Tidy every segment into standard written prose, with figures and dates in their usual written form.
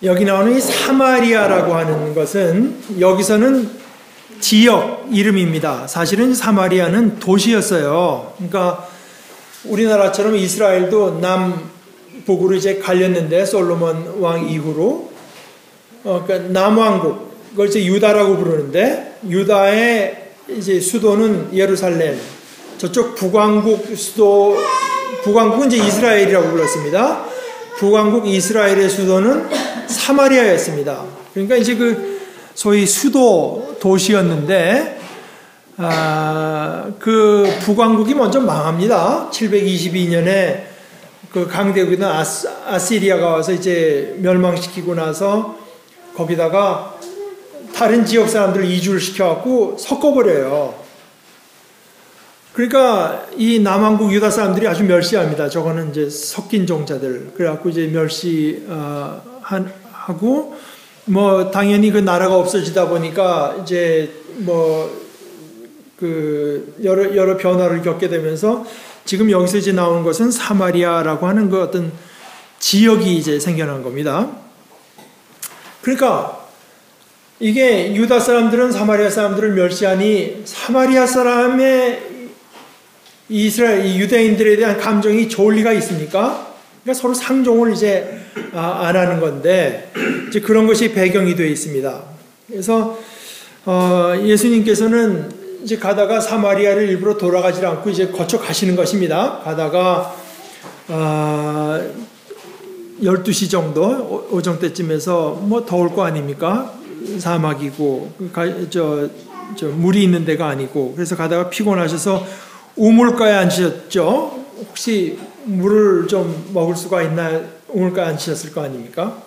여기 나오는 이 사마리아라고 하는 것은 여기서는 지역 이름입니다. 사실은 사마리아는 도시였어요. 그러니까 우리나라처럼 이스라엘도 남북으로 이제 갈렸는데 솔로몬 왕 이후로 그러니까 남왕국 그걸 이제 유다라고 부르는데 유다의 이제 수도는 예루살렘, 저쪽 북왕국 수도 북왕국은 이제 이스라엘이라고 불렀습니다. 북왕국 이스라엘의 수도는 사마리아였습니다. 그러니까 이제 그 소위 수도 도시였는데 그 북왕국이 먼저 망합니다. 722년에 그 강대국인 아시리아가 와서 이제 멸망시키고 나서 거기다가 다른 지역 사람들을 이주를 시켜갖고 섞어버려요. 그러니까 이 남왕국 유다 사람들이 아주 멸시합니다. 저거는 이제 섞인 종자들. 그래갖고 이제 멸시하고 뭐 당연히 그 나라가 없어지다 보니까 이제 뭐 그 여러 변화를 겪게 되면서 지금 여기서 이제 나오는 것은 사마리아라고 하는 그 어떤 지역이 이제 생겨난 겁니다. 그러니까 이게 유다 사람들은 사마리아 사람들을 멸시하니 사마리아 사람의 이스라엘 이 유대인들에 대한 감정이 좋을 리가 있습니까? 그러니까 서로 상종을 이제 안 하는 건데 이제 그런 것이 배경이 되어 있습니다. 그래서 예수님께서는 이제 가다가 사마리아를 일부러 돌아가지 않고 이제 거쳐 가시는 것입니다. 가다가 12시 정도 오정 때쯤에서 뭐 더울 거 아닙니까? 사막이고 물이 있는 데가 아니고 그래서 가다가 피곤하셔서 우물가에 앉으셨죠. 혹시 물을 좀 먹을 수가 있나 우물가에 앉으셨을 거 아닙니까?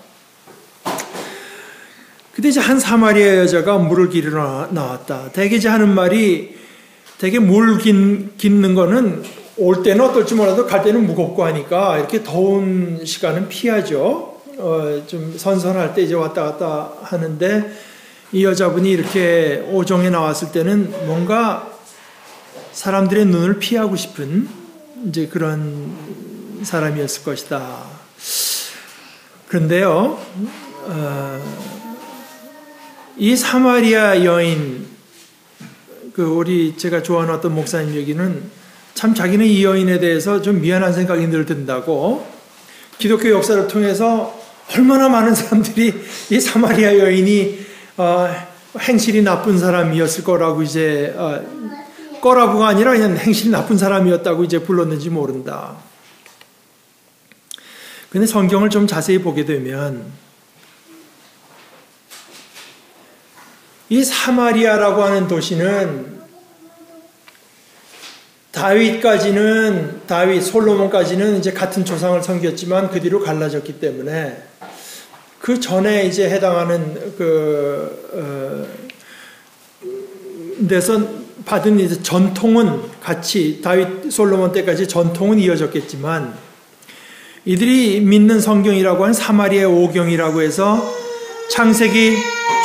근데 이제 한 사마리아 여자가 물을 기르러 나왔다. 대개 이제 하는 말이 되게 물 깃는 거는 올 때는 어떨지 몰라도 갈 때는 무겁고 하니까 이렇게 더운 시간은 피하죠. 좀 선선할 때 이제 왔다 갔다 하는데 이 여자분이 이렇게 오정에 나왔을 때는 뭔가 사람들의 눈을 피하고 싶은 이제 그런 사람이었을 것이다. 그런데요, 이 사마리아 여인, 제가 좋아하는 어떤 목사님 얘기는 참 자기는 이 여인에 대해서 좀 미안한 생각이 늘 든다고 기독교 역사를 통해서 얼마나 많은 사람들이 이 사마리아 여인이 행실이 나쁜 사람이었을 거라고 이제 거라고가 아니라 그냥 행실이 나쁜 사람이었다고 이제 불렀는지 모른다. 근데 성경을 좀 자세히 보게 되면 이 사마리아라고 하는 도시는 솔로몬까지는 이제 같은 조상을 섬겼지만 그 뒤로 갈라졌기 때문에 그 전에 이제 해당하는 데서 받은 이제 전통은 같이 솔로몬 때까지 전통은 이어졌겠지만 이들이 믿는 성경이라고 하는 사마리아 오경이라고 해서 창세기,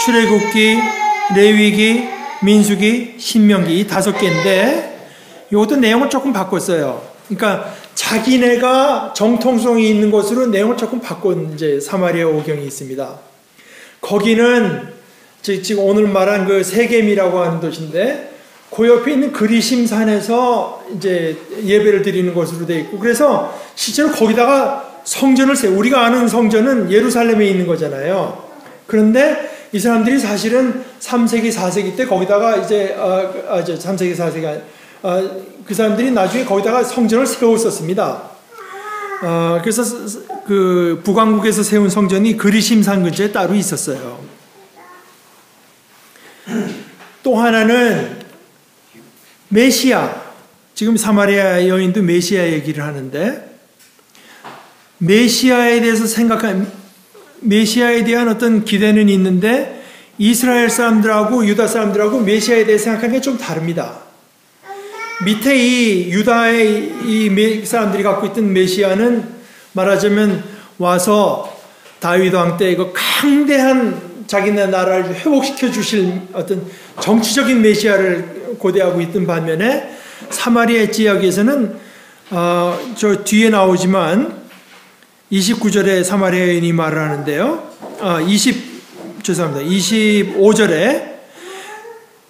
출애굽기, 레위기, 민수기, 신명기 이 5개인데 이것도 내용을 조금 바꿨어요. 그러니까 자기네가 정통성이 있는 것으로 내용을 조금 바꾼 이제 사마리아 오경이 있습니다. 거기는 지금 오늘 말한 그 세겜이라고 하는 도시인데 그 옆에 있는 그리심산에서 이제 예배를 드리는 것으로 되어 있고 그래서 실제로 거기다가 성전을 우리가 아는 성전은 예루살렘에 있는 거잖아요. 그런데 이 사람들이 사실은 3세기, 4세기 때 거기다가 이제 3세기, 4세기 그 사람들이 나중에 거기다가 성전을 세웠었습니다. 그래서 그 북왕국에서 세운 성전이 그리심산 근처에 따로 있었어요. 또 하나는 메시아. 지금 사마리아 여인도 메시아 얘기를 하는데 메시아에 대한 어떤 기대는 있는데 이스라엘 사람들하고 유다 사람들하고 메시아에 대해 생각하는 게 좀 다릅니다. 밑에 이 유다의 이 사람들이 갖고 있던 메시아는 말하자면 와서 다윗 왕 때 이거 강대한 자기네 나라를 회복시켜 주실 어떤 정치적인 메시아를 고대하고 있던 반면에 사마리아 지역에서는 저 뒤에 나오지만 29절에 사마리아 여인이 말을 하는데요. 25절에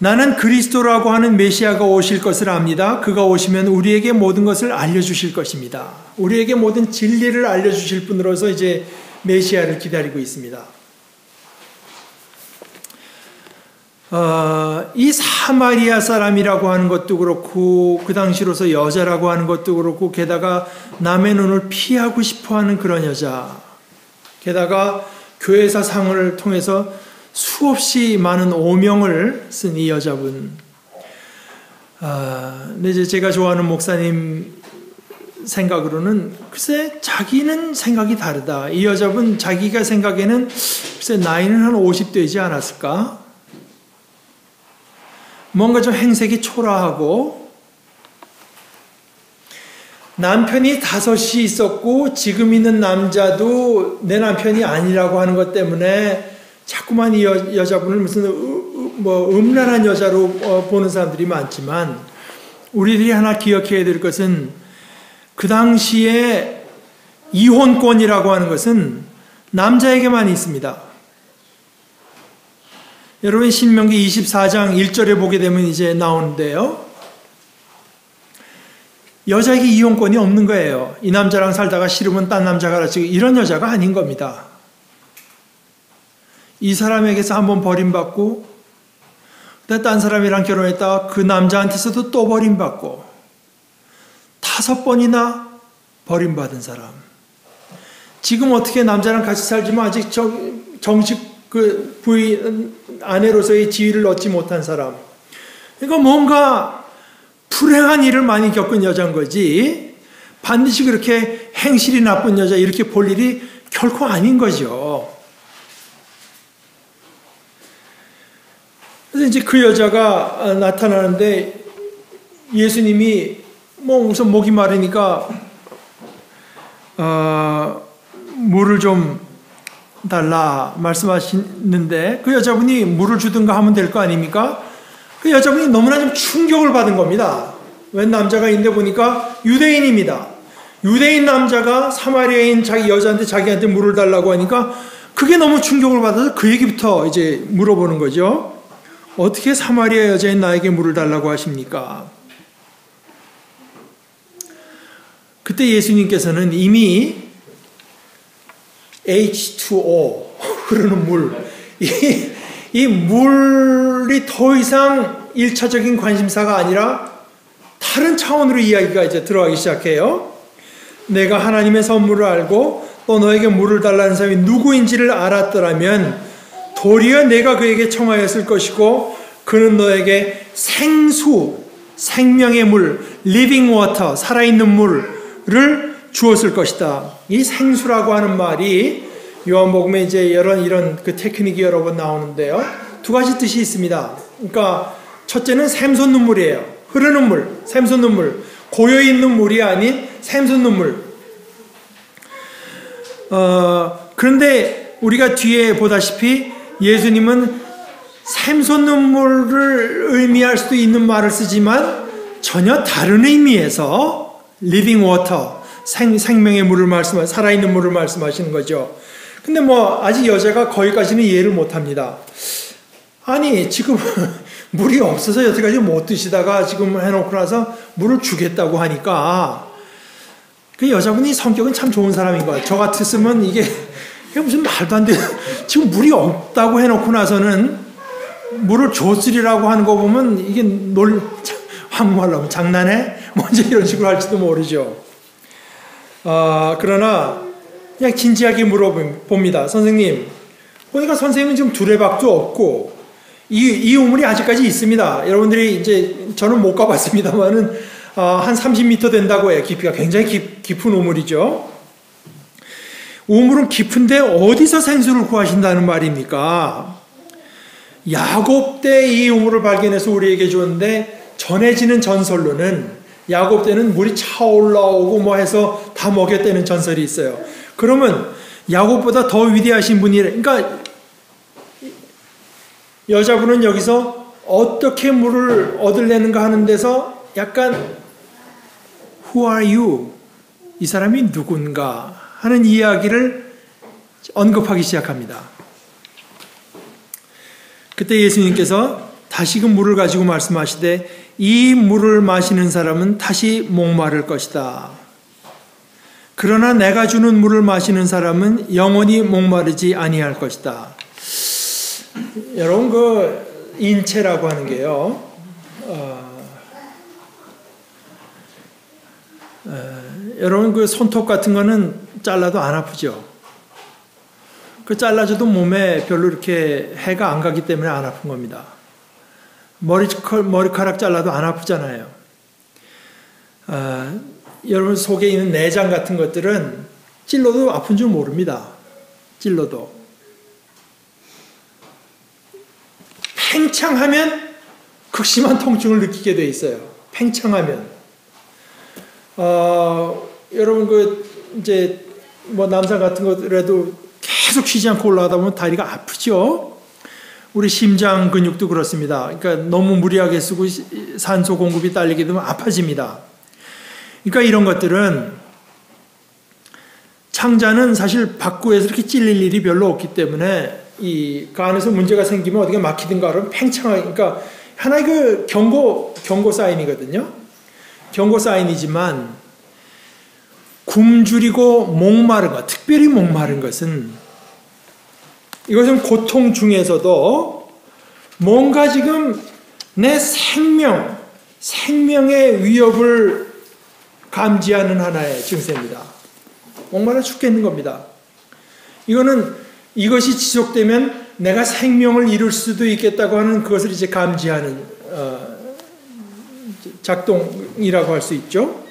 나는 그리스도라고 하는 메시아가 오실 것을 압니다. 그가 오시면 우리에게 모든 것을 알려주실 것입니다. 우리에게 모든 진리를 알려주실 분으로서 이제 메시아를 기다리고 있습니다. 이 사마리아 사람이라고 하는 것도 그렇고 그 당시로서 여자라고 하는 것도 그렇고 게다가 남의 눈을 피하고 싶어하는 그런 여자, 게다가 교회사 상을 통해서 수없이 많은 오명을 쓴 이 여자분. 근데 이제 제가 좋아하는 목사님 생각으로는 글쎄 자기는 생각이 다르다. 이 여자분 자기가 생각에는 글쎄 나이는 한 50 되지 않았을까? 뭔가 좀 행색이 초라하고 남편이 5이 있었고 지금 있는 남자도 내 남편이 아니라고 하는 것 때문에 자꾸만 이 여자분을 무슨 음란한 여자로 보는 사람들이 많지만 우리들이 하나 기억해야 될 것은 그 당시에 이혼권이라고 하는 것은 남자에게만 있습니다. 여러분 신명기 24장 1절에 보게 되면 이제 나오는데요. 여자에게 이혼권이 없는 거예요. 이 남자랑 살다가 싫으면 딴 남자 가라 지금 이런 여자가 아닌 겁니다. 이 사람에게서 한번 버림받고 딴 사람이랑 결혼했다가 그 남자한테서도 또 버림받고 5번이나 버림받은 사람. 지금 어떻게 남자랑 같이 살지만 아직 정식 그 부인 아내로서의 지위를 얻지 못한 사람. 그러니까 뭔가 불행한 일을 많이 겪은 여자인 거지 반드시 그렇게 행실이 나쁜 여자 이렇게 볼 일이 결코 아닌 거죠. 그래서 이제 그 여자가 나타나는데 예수님이 우선 목이 마르니까 물을 좀 달라 말씀하시는데 그 여자분이 물을 주든가 하면 될 거 아닙니까? 그 여자분이 너무나 좀 충격을 받은 겁니다. 웬 남자가 있는데 보니까 유대인입니다. 유대인 남자가 사마리아인 자기 여자한테 자기한테 물을 달라고 하니까 그게 너무 충격을 받아서 그 얘기부터 이제 물어보는 거죠. 어떻게 사마리아 여자인 나에게 물을 달라고 하십니까? 그때 예수님께서는 이미 H2O 흐르는 물, 이 물이 더 이상 1차적인 관심사가 아니라 다른 차원으로 이야기가 이제 들어가기 시작해요. 내가 하나님의 선물을 알고 또 너에게 물을 달라는 사람이 누구인지를 알았더라면 도리어 내가 그에게 청하였을 것이고 그는 너에게 생수, 생명의 물, living water, 살아있는 물을 주었을 것이다. 이 생수라고 하는 말이 요한복음에 이제 이런 그 테크닉이 여러 번 나오는데요. 2가지 뜻이 있습니다. 그러니까 첫째는 샘솟 눈물이에요. 흐르는 물, 샘솟 눈물. 고여있는 물이 아닌 샘솟 눈물. 그런데 우리가 뒤에 보다시피 예수님은 샘솟 눈물을 의미할 수도 있는 말을 쓰지만 전혀 다른 의미에서 living water, 생명의 물을 살아있는 물을 말씀하시는 거죠. 근데 아직 여자가 거기까지는 이해를 못합니다. 아니 지금 물이 없어서 여태까지 못 드시다가 지금 해놓고 나서 물을 주겠다고 하니까 그 여자분이 성격은 참 좋은 사람인 거예요. 저 같았으면 이게 무슨 말도 안 돼. 지금 물이 없다고 해놓고 나서는 물을 줬으리라고 하는 거 보면 이게 한국말로 하면 장난해? 먼저 이런 식으로 할지도 모르죠. 그러나 그냥 진지하게 물어봅니다. 선생님, 보니까 선생님은 지금 두레박도 없고 이 우물이 아직까지 있습니다. 여러분들이 이제 저는 못 가봤습니다만은 한 30m 된다고 해요. 깊이가 굉장히 깊은 우물이죠. 우물은 깊은데 어디서 생수를 구하신다는 말입니까? 야곱 때 이 우물을 발견해서 우리에게 줬는데 전해지는 전설로는 야곱 때는 물이 차올라오고 해서 다 먹였다는 전설이 있어요. 그러면 야곱보다 더 위대하신 분이 그러니까 여자분은 여기서 어떻게 물을 얻으려는가 하는 데서 약간 Who are you? 이 사람이 누군가 하는 이야기를 언급하기 시작합니다. 그때 예수님께서 다시금 물을 가지고 말씀하시되 이 물을 마시는 사람은 다시 목마를 것이다. 그러나 내가 주는 물을 마시는 사람은 영원히 목마르지 아니할 것이다. 여러분 그 인체라고 하는 게요. 여러분 그 손톱 같은 거는 잘라도 안 아프죠. 그 잘라줘도 몸에 별로 이렇게 해가 안 가기 때문에 안 아픈 겁니다. 머리카락 잘라도 안 아프잖아요. 여러분 속에 있는 내장 같은 것들은 찔러도 아픈 줄 모릅니다. 찔러도. 팽창하면 극심한 통증을 느끼게 돼 있어요. 팽창하면. 여러분 이제 남산 같은 것들에도 계속 쉬지 않고 올라가다 보면 다리가 아프죠. 우리 심장 근육도 그렇습니다. 그러니까 너무 무리하게 쓰고 산소 공급이 딸리게 되면 아파집니다. 그러니까 이런 것들은 창자는 사실 박구에서 이렇게 찔릴 일이 별로 없기 때문에 이 간에서 문제가 생기면 어디가 막히든가 그러면 팽창하게, 그러니까 하나의 그 경고 사인이거든요. 경고 사인이지만 굶주리고 목마른 것, 특별히 목마른 것은 이것은 고통 중에서도 뭔가 지금 내 생명의 위협을 감지하는 하나의 증세입니다. 목마르 죽겠는 겁니다. 이것이 지속되면 내가 생명을 잃을 수도 있겠다고 하는 그것을 이제 감지하는 작동이라고 할 수 있죠.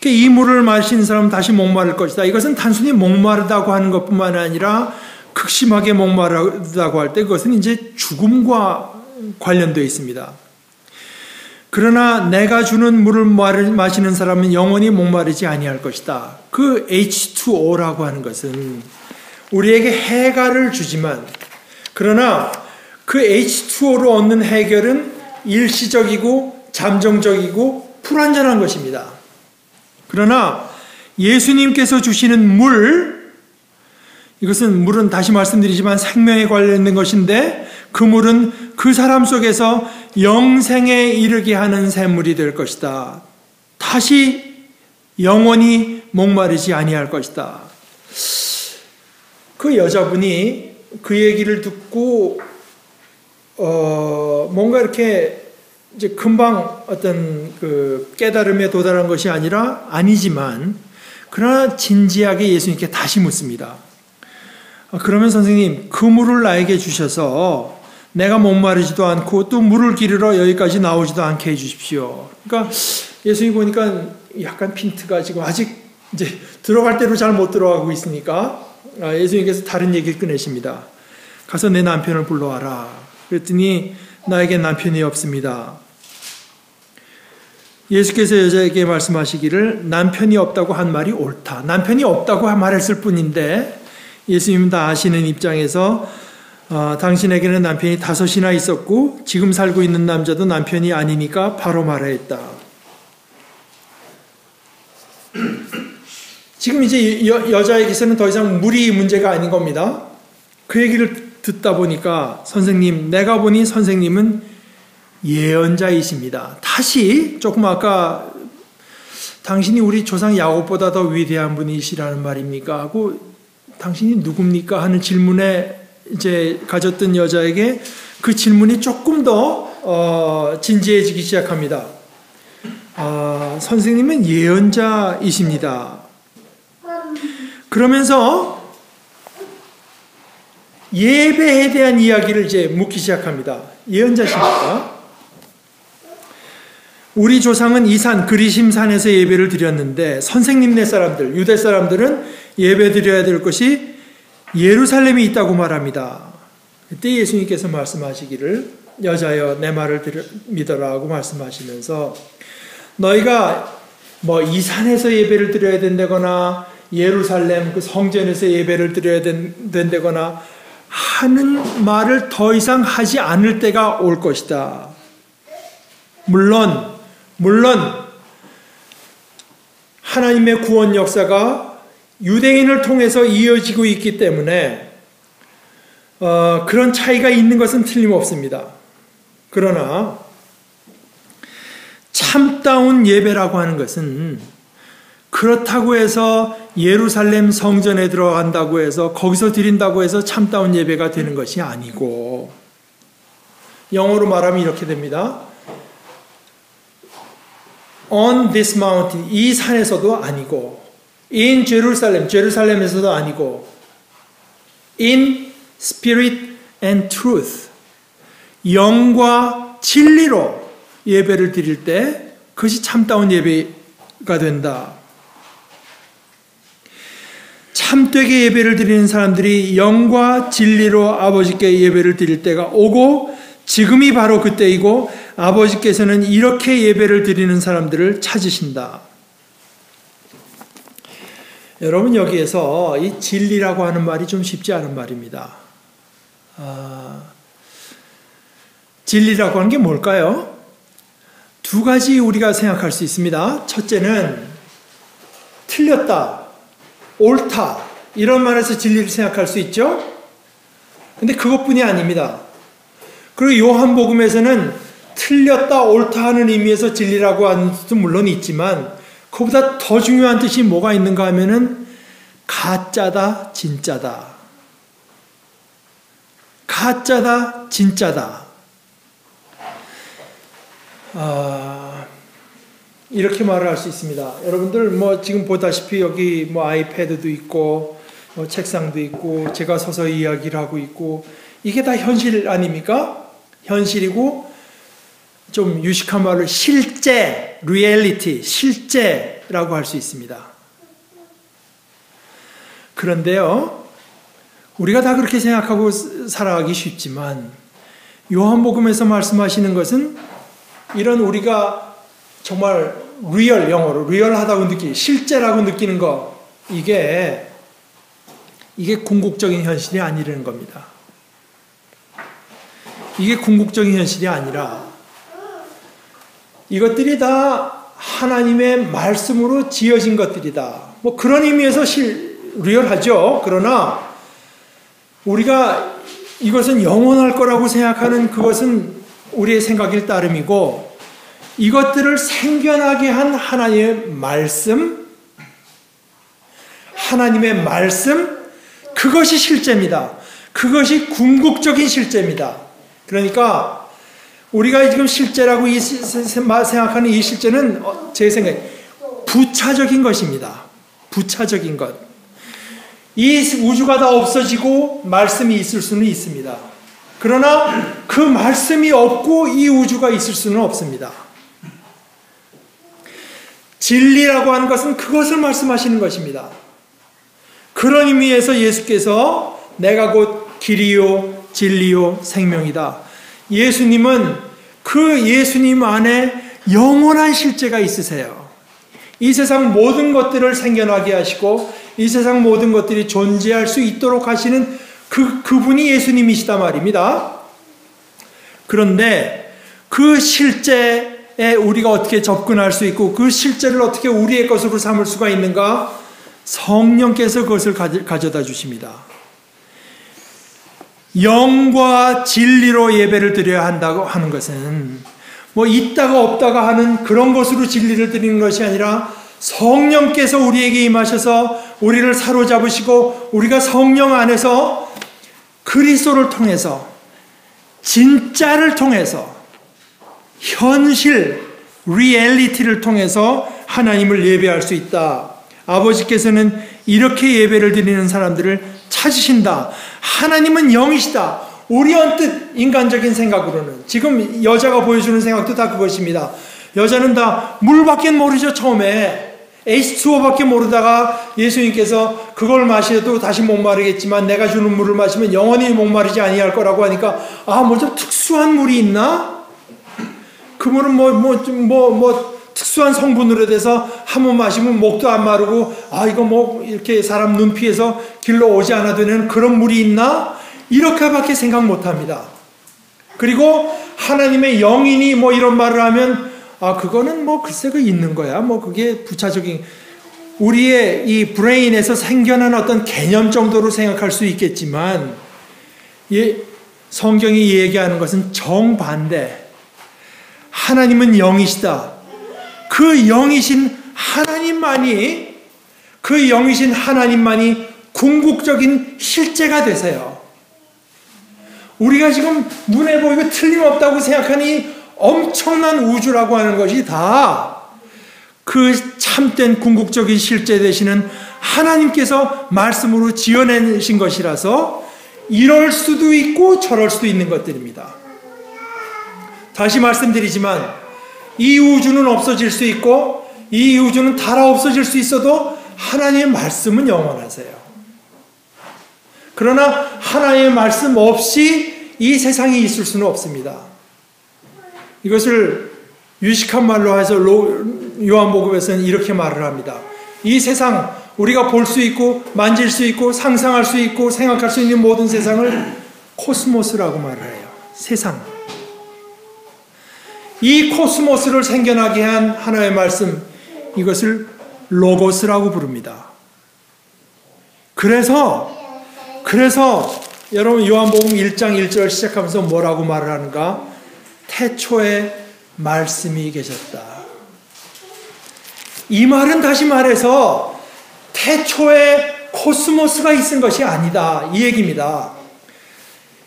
이 물을 마신 사람은 다시 목마를 것이다. 이것은 단순히 목마르다고 하는 것뿐만 아니라 극심하게 목마르다고 할 때 그것은 이제 죽음과 관련되어 있습니다. 그러나 내가 주는 물을 마시는 사람은 영원히 목마르지 아니할 것이다. 그 H2O라고 하는 것은 우리에게 해갈을 주지만, 그러나 그 H2O로 얻는 해결은 일시적이고 잠정적이고 불완전한 것입니다. 그러나 예수님께서 주시는 물은 다시 말씀드리지만 생명에 관련된 것인데, 그 물은 그 사람 속에서 영생에 이르게 하는 샘물이 될 것이다. 다시 영원히 목마르지 아니할 것이다. 그 여자분이 그 얘기를 듣고 뭔가 이렇게 이제 금방 어떤 그 깨달음에 도달한 것이 아니지만 그러나 진지하게 예수님께 다시 묻습니다. 그러면 선생님, 그 물을 나에게 주셔서 내가 목마르지도 않고 또 물을 기르러 여기까지 나오지도 않게 해주십시오. 그러니까 예수님 보니까 약간 핀트가 지금 아직 이제 들어갈 대로 잘 못 들어가고 있으니까 예수님께서 다른 얘기를 꺼내십니다. 가서 내 남편을 불러와라. 그랬더니 나에게 남편이 없습니다. 예수께서 여자에게 말씀하시기를 남편이 없다고 한 말이 옳다. 남편이 없다고 말했을 뿐인데 예수님은 다 아시는 입장에서 당신에게는 남편이 5이나 있었고 지금 살고 있는 남자도 남편이 아니니까 바로 말하였다. 지금 이제 여자에게서는 더 이상 물이 문제가 아닌 겁니다. 그 얘기를 듣다 보니까 선생님, 내가 보니 선생님은 예언자이십니다. 다시 조금 아까 당신이 우리 조상 야곱보다 더 위대한 분이시라는 말입니까? 하고 당신이 누굽니까? 하는 질문에 이제 가졌던 여자에게 그 질문이 조금 더 진지해지기 시작합니다. 선생님은 예언자이십니다. 그러면서 예배에 대한 이야기를 이제 묻기 시작합니다. 예언자십니까? 우리 조상은 이 산 그리심산에서 예배를 드렸는데 선생님네 사람들, 유대 사람들은 예배 드려야 될 것이 예루살렘에 있다고 말합니다. 그때 예수님께서 말씀하시기를 여자여 내 말을 믿어라 고 말씀하시면서 너희가 이 산에서 예배를 드려야 된다거나 예루살렘 그 성전에서 예배를 드려야 된다거나 하는 말을 더 이상 하지 않을 때가 올 것이다. 물론 하나님의 구원 역사가 유대인을 통해서 이어지고 있기 때문에 그런 차이가 있는 것은 틀림없습니다. 그러나 참다운 예배라고 하는 것은 그렇다고 해서 예루살렘 성전에 들어간다고 해서 거기서 드린다고 해서 참다운 예배가 되는 것이 아니고, 영어로 말하면 이렇게 됩니다. On this mountain, 이 산에서도 아니고, in Jerusalem, 제루살렘에서도 아니고, in spirit and truth, 영과 진리로 예배를 드릴 때 그것이 참다운 예배가 된다. 참되게 예배를 드리는 사람들이 영과 진리로 아버지께 예배를 드릴 때가 오고, 지금이 바로 그때이고, 아버지께서는 이렇게 예배를 드리는 사람들을 찾으신다. 여러분, 여기에서 이 진리라고 하는 말이 좀 쉽지 않은 말입니다. 진리라고 하는 게 뭘까요? 두 가지 우리가 생각할 수 있습니다. 첫째는 틀렸다, 옳다, 이런 말에서 진리를 생각할 수 있죠. 근데 그것뿐이 아닙니다. 그리고 요한복음에서는 틀렸다, 옳다 하는 의미에서 진리라고 하는 뜻도 물론 있지만, 그보다 더 중요한 뜻이 뭐가 있는가 하면은 가짜다, 진짜다. 가짜다, 진짜다. 이렇게 말을 할 수 있습니다. 여러분들 지금 보다시피 여기 아이패드도 있고 책상도 있고 제가 서서히 이야기를 하고 있고, 이게 다 현실 아닙니까? 현실이고, 좀 유식한 말로 실제, 리얼리티, 실제라고 할 수 있습니다. 그런데요, 우리가 다 그렇게 생각하고 살아가기 쉽지만, 요한복음에서 말씀하시는 것은 이런 우리가 정말 리얼, 영어로 리얼하다고 느끼는, 실제라고 느끼는 거, 이게 궁극적인 현실이 아니라는 겁니다. 이게 궁극적인 현실이 아니라 이것들이 다 하나님의 말씀으로 지어진 것들이다. 그런 의미에서 리얼하죠. 그러나 우리가 이것은 영원할 거라고 생각하는 그것은 우리의 생각일 따름이고, 이것들을 생겨나게 한 하나님의 말씀, 그것이 실제입니다. 그것이 궁극적인 실제입니다. 그러니까 우리가 지금 실제라고 생각하는 이 실제는 제 생각에 부차적인 것입니다. 부차적인 것. 이 우주가 다 없어지고 말씀이 있을 수는 있습니다. 그러나 그 말씀이 없고 이 우주가 있을 수는 없습니다. 진리라고 하는 것은 그것을 말씀하시는 것입니다. 그런 의미에서 예수께서 내가 곧 길이요 진리요 생명이다. 예수님은 그 예수님 안에 영원한 실제가 있으세요. 이 세상 모든 것들을 생겨나게 하시고 이 세상 모든 것들이 존재할 수 있도록 하시는 그분이 예수님이시다 말입니다. 그런데 그 실제에 우리가 어떻게 접근할 수 있고 그 실제를 어떻게 우리의 것으로 삼을 수가 있는가? 성령께서 그것을 가져다 주십니다. 영과 진리로 예배를 드려야 한다고 하는 것은 있다가 없다가 하는 그런 것으로 진리를 드리는 것이 아니라 성령께서 우리에게 임하셔서 우리를 사로잡으시고 우리가 성령 안에서 그리스도를 통해서 진짜를 통해서 현실, 리얼리티를 통해서 하나님을 예배할 수 있다. 아버지께서는 이렇게 예배를 드리는 사람들을 찾으신다. 하나님은 영이시다. 우리 언뜻 인간적인 생각으로는 지금 여자가 보여주는 생각도 다 그것입니다. 여자는 다 물밖에 모르죠. 처음에 H2O밖에 모르다가 예수님께서 그걸 마셔도 다시 목마르겠지만 내가 주는 물을 마시면 영원히 목마르지 아니할 거라고 하니까 좀 특수한 물이 있나? 그 물은 특수한 성분으로 돼서 한 번 마시면 목도 안 마르고 이거 이렇게 사람 눈 피해서 길로 오지 않아도 되는 그런 물이 있나? 이렇게밖에 생각 못합니다. 그리고 하나님의 영이니 이런 말을 하면 그거는 글쎄 그 있는 거야. 그게 부차적인 우리의 이 브레인에서 생겨난 어떤 개념 정도로 생각할 수 있겠지만 성경이 얘기하는 것은 정반대. 하나님은 영이시다. 그 영이신 하나님만이 궁극적인 실제가 되세요. 우리가 지금 눈에 보이고 틀림없다고 생각하니 엄청난 우주라고 하는 것이 다 그 참된 궁극적인 실제 되시는 하나님께서 말씀으로 지어내신 것이라서 이럴 수도 있고 저럴 수도 있는 것들입니다. 다시 말씀드리지만 이 우주는 없어질 수 있고 이 우주는 닳아 없어질 수 있어도 하나님의 말씀은 영원하세요. 그러나 하나님의 말씀 없이 이 세상이 있을 수는 없습니다. 이것을 유식한 말로 해서 요한복음에서는 이렇게 말을 합니다. 이 세상, 우리가 볼 수 있고 만질 수 있고 상상할 수 있고 생각할 수 있는 모든 세상을 코스모스라고 말을 해요. 세상. 이 코스모스를 생겨나게 한 하나의 말씀, 이것을 로고스라고 부릅니다. 그래서 여러분 요한복음 1장 1절 시작하면서 뭐라고 말을 하는가? 태초에 말씀이 계셨다. 이 말은 다시 말해서 태초에 코스모스가 있은 것이 아니다. 이 얘기입니다.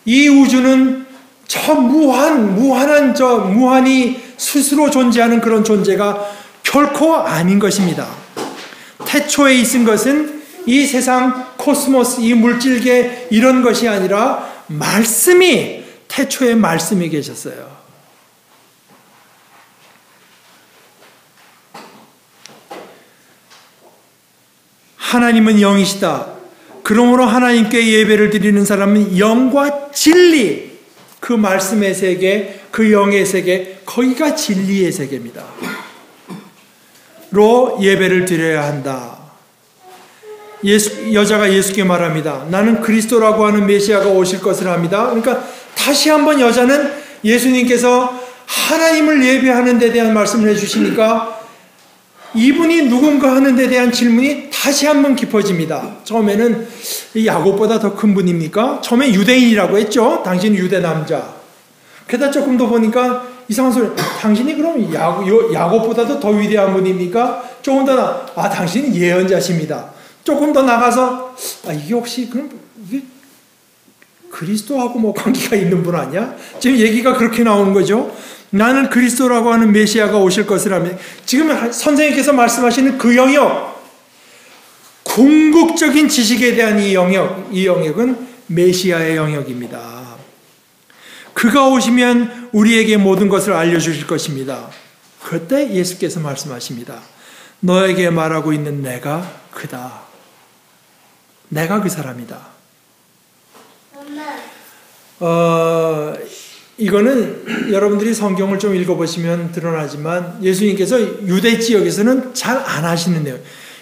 이 우주는 저 무한히 스스로 존재하는 그런 존재가 결코 아닌 것입니다. 태초에 있은 것은 이 세상 코스모스, 이 물질계 이런 것이 아니라 말씀이, 태초에 말씀이 계셨어요. 하나님은 영이시다. 그러므로 하나님께 예배를 드리는 사람은 영과 진리, 그 말씀의 세계, 그 영의 세계, 거기가 진리의 세계입니다. 로 예배를 드려야 한다. 여자가 예수께 말합니다. 나는 그리스도라고 하는 메시아가 오실 것을 합니다. 그러니까 다시 한번 여자는 예수님께서 하나님을 예배하는 데 대한 말씀을 해주시니까 이분이 누군가 하는 데 대한 질문이 다시 한번 깊어집니다. 처음에는 야곱보다 더 큰 분입니까? 처음에 유대인이라고 했죠. 당신은 유대 남자. 게다가 조금 더 보니까 이상한 소리. 당신이 그럼 야곱보다도 더 위대한 분입니까? 조금 더 당신은 예언자십니다. 조금 더 나가서 이게 혹시 그럼 이게 그리스도하고 뭐 관계가 있는 분 아니야? 지금 얘기가 그렇게 나오는 거죠. 나는 그리스도라고 하는 메시아가 오실 것을 하면 지금 선생님께서 말씀하시는 그 영역, 궁극적인 지식에 대한 이 영역은 메시아의 영역입니다. 그가 오시면 우리에게 모든 것을 알려주실 것입니다. 그때 예수께서 말씀하십니다. 너에게 말하고 있는 내가 그다. 내가 그 사람이다. 이거는 여러분들이 성경을 좀 읽어보시면 드러나지만 예수님께서 유대 지역에서는 잘 안 하시는데요.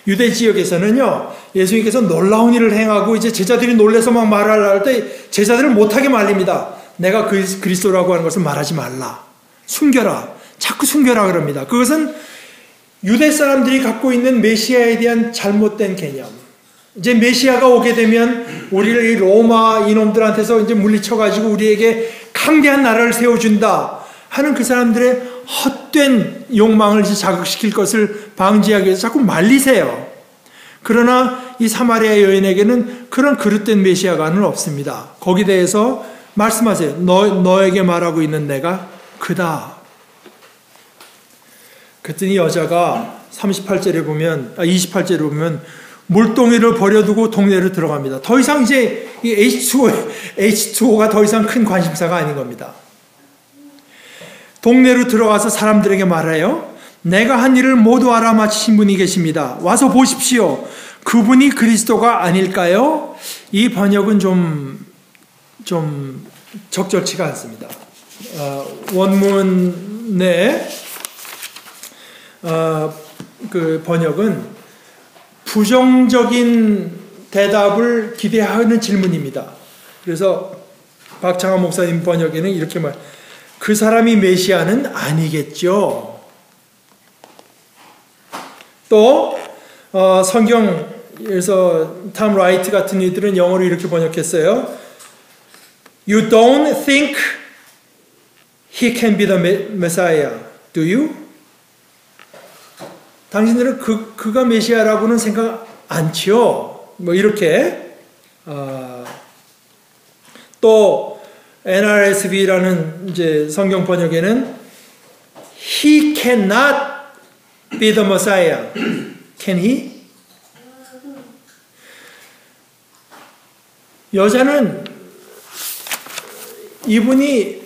유대 지역에서는요, 예수님께서 놀라운 일을 행하고 이제 제자들이 놀래서 막 말을 할 때 제자들을 못하게 말립니다. 내가 그리스도라고 하는 것을 말하지 말라. 숨겨라. 자꾸 숨겨라 그럽니다. 그것은 유대 사람들이 갖고 있는 메시아에 대한 잘못된 개념. 이제 메시아가 오게 되면 우리를 이 로마 이놈들한테서 이제 물리쳐가지고 우리에게 강대한 나라를 세워준다 하는 그 사람들의 헛된 욕망을 이제 자극시킬 것을 방지하기 위해서 자꾸 말리세요. 그러나 이 사마리아 여인에게는 그런 그릇된 메시아가는 없습니다. 거기에 대해서 말씀하세요. 너에게 말하고 있는 내가 그다. 그랬더니 여자가 28절에 보면, 28절에 보면 물동이를 버려두고 동네로 들어갑니다. 더 이상 이제 이 H2O가 더 이상 큰 관심사가 아닌 겁니다. 동네로 들어가서 사람들에게 말해요. 내가 한 일을 모두 알아맞히신 분이 계십니다. 와서 보십시오. 그분이 그리스도가 아닐까요? 이 번역은 좀 적절치가 않습니다. 원문의 그 번역은 부정적인 대답을 기대하는 질문입니다. 그래서 박창환 목사님 번역에는 이렇게 그 사람이 메시아는 아니겠죠. 또 성경에서 탐 라이트 같은 이들은 영어로 이렇게 번역했어요. You don't think he can be the Messiah, do you? 당신들은 그가 메시아라고는 생각 않지요? 뭐 이렇게 또 NRSV라는 이제 성경 번역에는 He cannot be the Messiah. Can he? 여자는 이분이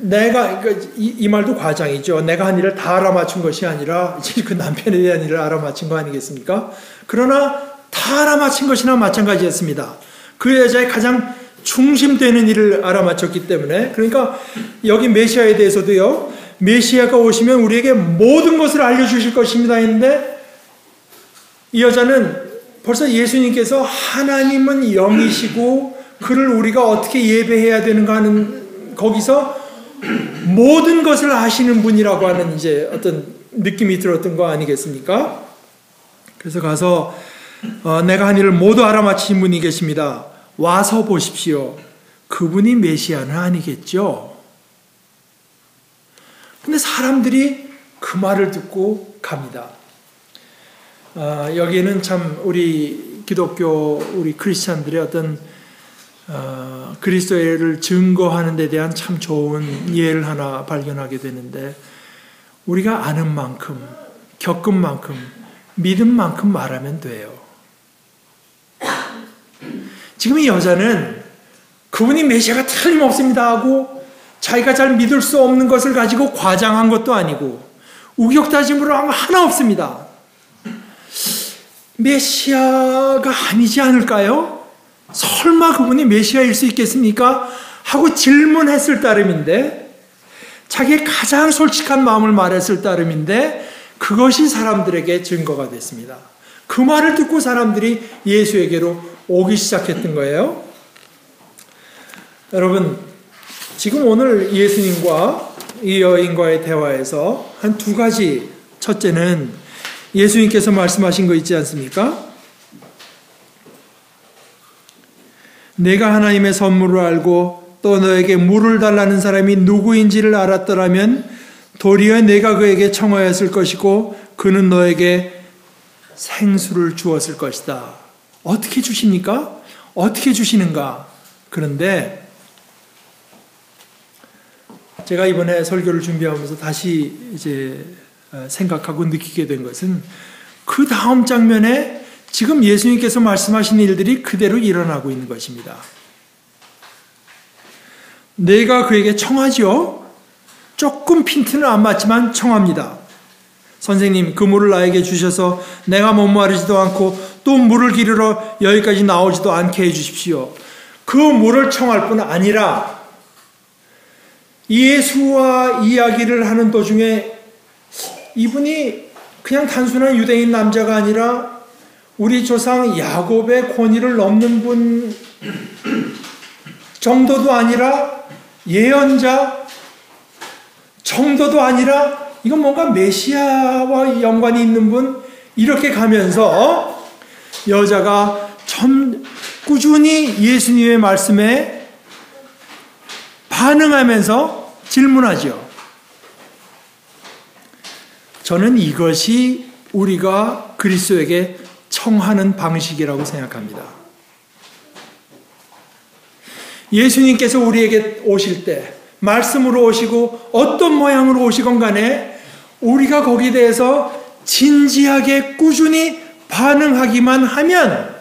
내가 이 말도 과장이죠. 내가 한 일을 다 알아맞힌 것이 아니라 그 남편에 대한 일을 알아맞힌 거 아니겠습니까? 그러나 다 알아맞힌 것이나 마찬가지였습니다. 그 여자의 가장 중심되는 일을 알아맞혔기 때문에, 그러니까 여기 메시아에 대해서도요, 메시아가 오시면 우리에게 모든 것을 알려주실 것입니다 했는데, 이 여자는 벌써 예수님께서 하나님은 영이시고 그를 우리가 어떻게 예배해야 되는가 하는 거기서 모든 것을 아시는 분이라고 하는 이제 어떤 느낌이 들었던 거 아니겠습니까? 그래서 가서 내가 한 일을 모두 알아맞히신 분이 계십니다. 와서 보십시오. 그분이 메시아는 아니겠죠? 근데 사람들이 그 말을 듣고 갑니다. 여기에는 참 우리 기독교, 우리 크리스찬들의 어떤 그리스도를 증거하는 데 대한 참 좋은 예를 하나 발견하게 되는데, 우리가 아는 만큼, 겪은 만큼, 믿은 만큼 말하면 돼요. 지금 이 여자는 그분이 메시아가 틀림없습니다 하고 자기가 잘 믿을 수 없는 것을 가지고 과장한 것도 아니고 우격다짐으로 한 거 하나 없습니다. 메시아가 아니지 않을까요? 설마 그분이 메시아일 수 있겠습니까? 하고 질문했을 따름인데, 자기의 가장 솔직한 마음을 말했을 따름인데, 그것이 사람들에게 증거가 됐습니다. 그 말을 듣고 사람들이 예수에게로 오기 시작했던 거예요. 여러분, 지금 오늘 예수님과 이 여인과의 대화에서 한 두 가지, 첫째는 예수님께서 말씀하신 거 있지 않습니까? 내가 하나님의 선물을 알고 또 너에게 물을 달라는 사람이 누구인지를 알았더라면 도리어 내가 그에게 청하였을 것이고 그는 너에게 생수를 주었을 것이다. 어떻게 주십니까? 어떻게 주시는가? 그런데 제가 이번에 설교를 준비하면서 다시 이제 생각하고 느끼게 된 것은, 그 다음 장면에 지금 예수님께서 말씀하신 일들이 그대로 일어나고 있는 것입니다. 내가 그에게 청하죠. 조금 핀트는 안 맞지만 청합니다. 선생님, 그 물을 나에게 주셔서 내가 목마르지도 않고 또 물을 기르러 여기까지 나오지도 않게 해주십시오. 그 물을 청할 뿐 아니라 예수와 이야기를 하는 도중에 이분이 그냥 단순한 유대인 남자가 아니라 우리 조상 야곱의 권위를 넘는 분 정도도 아니라 예언자 정도도 아니라 이건 뭔가 메시아와 연관이 있는 분, 이렇게 가면서 여자가 꾸준히 예수님의 말씀에 반응하면서 질문하죠. 저는 이것이 우리가 그리스도에게 청하는 방식이라고 생각합니다. 예수님께서 우리에게 오실 때 말씀으로 오시고 어떤 모양으로 오시건 간에 우리가 거기에 대해서 진지하게 꾸준히 반응하기만 하면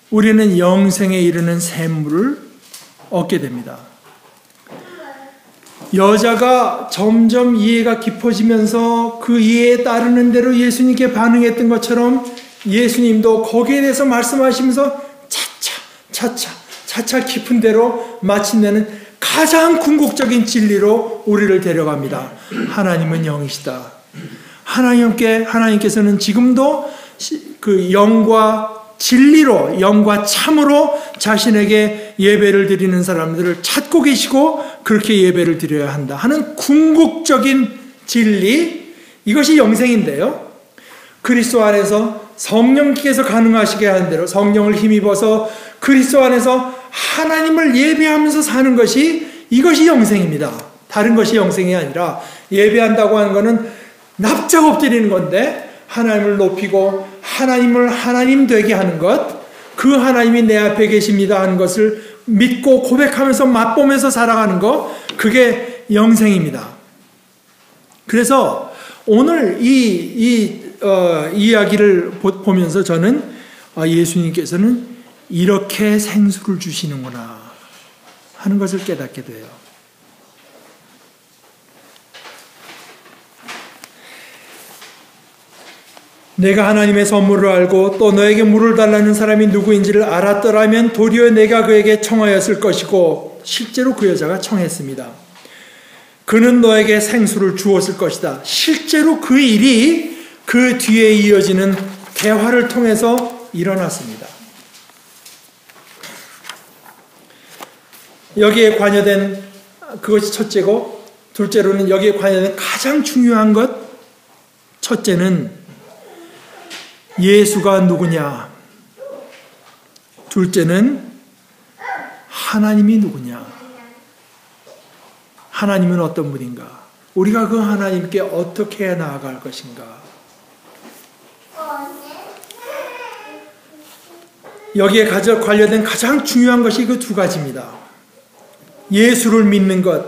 우리는 영생에 이르는 샘물을 얻게 됩니다. 여자가 점점 이해가 깊어지면서 그 이해에 따르는 대로 예수님께 반응했던 것처럼 예수님도 거기에 대해서 말씀하시면서 차차 깊은 대로 마침내는 가장 궁극적인 진리로 우리를 데려갑니다. 하나님은 영이시다. 하나님께서는 지금도 그 영과 진리로, 영과 참으로 자신에게 예배를 드리는 사람들을 찾고 계시고 그렇게 예배를 드려야 한다 하는 궁극적인 진리, 이것이 영생인데요. 그리스도 안에서 성령께서 가능하시게 하는 대로 성령을 힘입어서 그리스도 안에서 하나님을 예배하면서 사는 것이, 이것이 영생입니다. 다른 것이 영생이 아니라, 예배한다고 하는 것은 납작 엎드리는 건데 하나님을 높이고 하나님을 하나님 되게 하는 것, 그 하나님이 내 앞에 계십니다 하는 것을 믿고 고백하면서 맛보면서 살아가는 것, 그게 영생입니다. 그래서 오늘 이 이야기를 보면서 저는 예수님께서는 이렇게 생수를 주시는구나 하는 것을 깨닫게 돼요. 내가 하나님의 선물을 알고 또 너에게 물을 달라는 사람이 누구인지를 알았더라면 도리어 내가 그에게 청하였을 것이고, 실제로 그 여자가 청했습니다. 그는 너에게 생수를 주었을 것이다. 실제로 그 일이 그 뒤에 이어지는 대화를 통해서 일어났습니다. 여기에 관여된 그것이 첫째고, 둘째로는 여기에 관여된 가장 중요한 것, 첫째는 예수가 누구냐, 둘째는 하나님이 누구냐, 하나님은 어떤 분인가, 우리가 그 하나님께 어떻게 나아갈 것인가. 여기에 관련된 가장 중요한 것이 그 두 가지입니다. 예수를 믿는 것,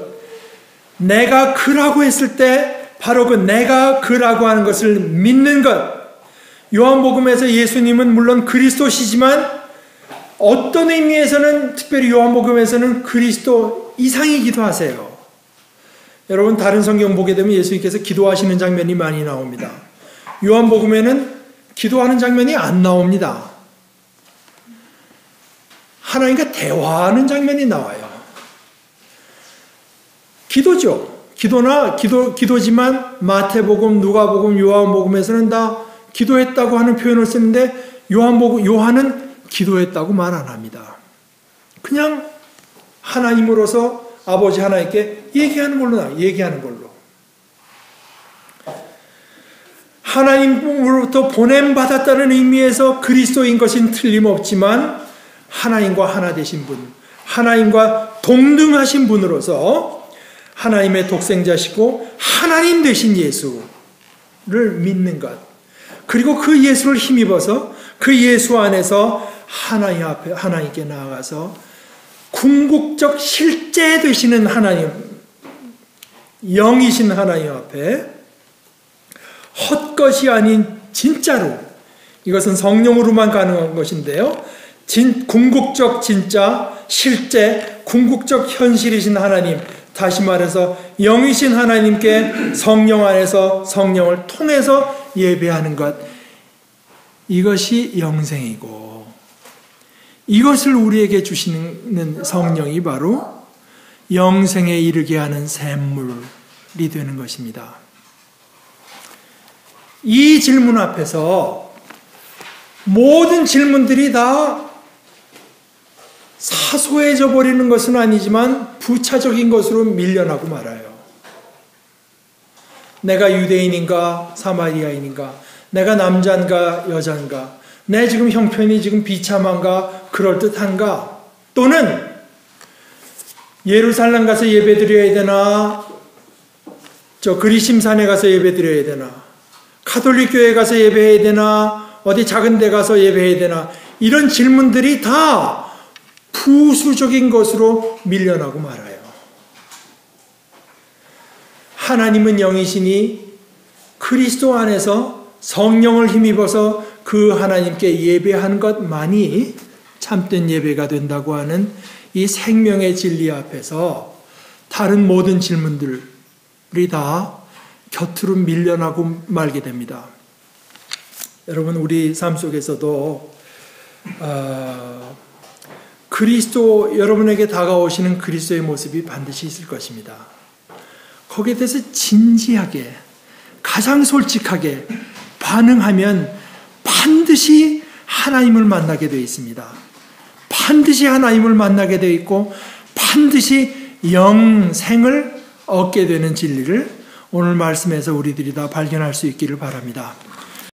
내가 그라고 했을 때 바로 그 내가 그라고 하는 것을 믿는 것. 요한복음에서 예수님은 물론 그리스도시지만 어떤 의미에서는, 특별히 요한복음에서는 그리스도 이상이기도 하세요. 여러분, 다른 성경 보게 되면 예수님께서 기도하시는 장면이 많이 나옵니다. 요한복음에는 기도하는 장면이 안 나옵니다. 하나님과 대화하는 장면이 나와요. 기도죠. 기도지만 마태복음, 누가복음, 요한복음에서는 다 기도했다고 하는 표현을 쓰는데, 요한은 기도했다고 말 안 합니다. 그냥 하나님으로서 아버지 하나님께 얘기하는 걸로. 하나님으로부터 보냄받았다는 의미에서 그리스도인 것은 틀림없지만, 하나님과 하나 되신 분, 하나님과 동등하신 분으로서 하나님의 독생자시고 하나님 되신 예수를 믿는 것, 그리고 그 예수를 힘입어서 그 예수 안에서 하나님 앞에, 하나님께 나아가서 궁극적 실제 되시는 하나님, 영이신 하나님 앞에 헛것이 아닌 진짜로, 이것은 성령으로만 가능한 것인데요, 궁극적 진짜, 실제, 궁극적 현실이신 하나님, 다시 말해서 영이신 하나님께 성령 안에서 성령을 통해서 예배하는 것, 이것이 영생이고, 이것을 우리에게 주시는 성령이 바로 영생에 이르게 하는 샘물이 되는 것입니다. 이 질문 앞에서 모든 질문들이 다 사소해져 버리는 것은 아니지만 부차적인 것으로 밀려나고 말아요. 내가 유대인인가 사마리아인인가, 내가 남자인가 여자인가, 내 지금 형편이 지금 비참한가 그럴듯한가, 또는 예루살렘 가서 예배드려야 되나, 저 그리심산에 가서 예배드려야 되나, 가톨릭 교회 가서 예배해야 되나, 어디 작은 데 가서 예배해야 되나, 이런 질문들이 다 부수적인 것으로 밀려나고 말아요. 하나님은 영이시니 그리스도 안에서 성령을 힘입어서 그 하나님께 예배하는 것만이 참된 예배가 된다고 하는 이 생명의 진리 앞에서 다른 모든 질문들이 다 곁으로 밀려나고 말게 됩니다. 여러분, 우리 삶 속에서도 그리스도, 여러분에게 다가오시는 그리스도의 모습이 반드시 있을 것입니다. 거기에 대해서 진지하게, 가장 솔직하게 반응하면 반드시 하나님을 만나게 되어 있습니다. 반드시 하나님을 만나게 되어 있고 반드시 영생을 얻게 되는 진리를 오늘 말씀에서 우리들이 다 발견할 수 있기를 바랍니다.